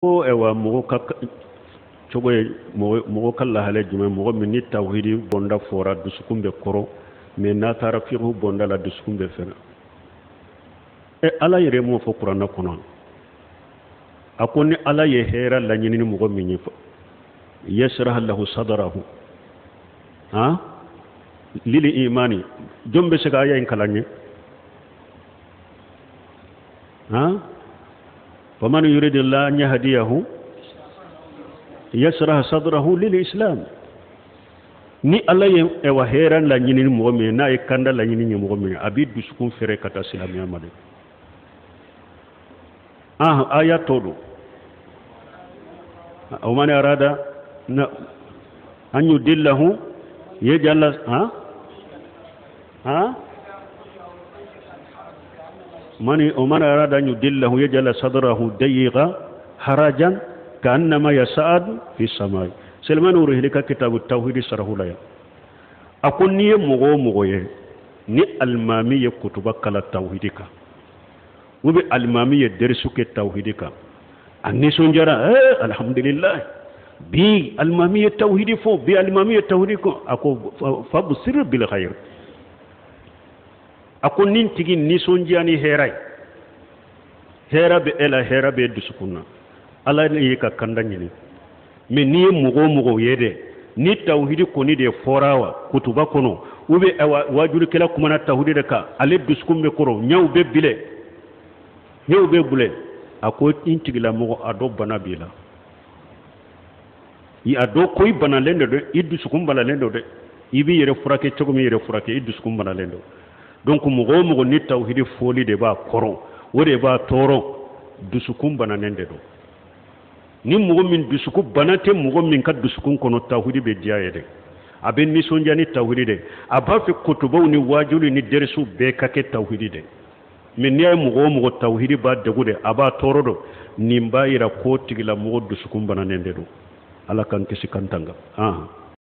ko ewa mogo ka cogo mogo kala hale jume mogo min ni tawhidi bonda fora dusukumbe koro mais na tara fiqhu bonda la dusukumbe fena ala yere mo fo qur'ana kono akoni ala ye hera la nyini mogo min fa yasrah lahu sadrahu ha lili imani jombe sega aya en kalanye ha faman yuridillahu an yahdiyahu yasrah sadrahu lil islam ni alla ye wa heran la nyini mo me na e kanda la nyini mo me abi dusukun fere kata islamiya made aya todo o man arada na an yudillahu yajal mani o man arada an yudillahu yajal sadrahu dayiqa harajan كأنما يسعد في السماء سلمان ورهلك كتاب التوحيد سره لا أكون ني مغو ني المامية كتبك التوحيد كا وبي المامية درسك التوحيد كا أني سنجرا الحمد لله بي المامية التوحيد فو بي المامية التوحيد كو أكو فبصير بالخير أكون نين تيجي ني سنجاني هراي هرا بإلا هرا بيدسكونا ala ne ka kanda nyini me ni mugo yede ni tawhidi ko ni de forawa kutuba kono ube wajuri kala kuma na tawhidi de ka ale duskumbe koro nyaw be bule ako intigila mugo ado bana bila yi ado koy bana lendo de iduskum bana lendo de ibi yere furake togomi yere furake iduskum bana lendo donc mugo ni tawhidi foli de ba koro wore ba toro duskum bana lendo do ni mugo min dusuku banate mugo min ka dusukun kono tawhidi be diaye de abe ni sonjani tawhidi de aba fi kutubaw ni wajuli ni dersu be kake tawhidi de min ne mugo tawhidi ba de gude aba torodo nimba ira ko tigila mugo dusukun banane de do ala kan kisi kantanga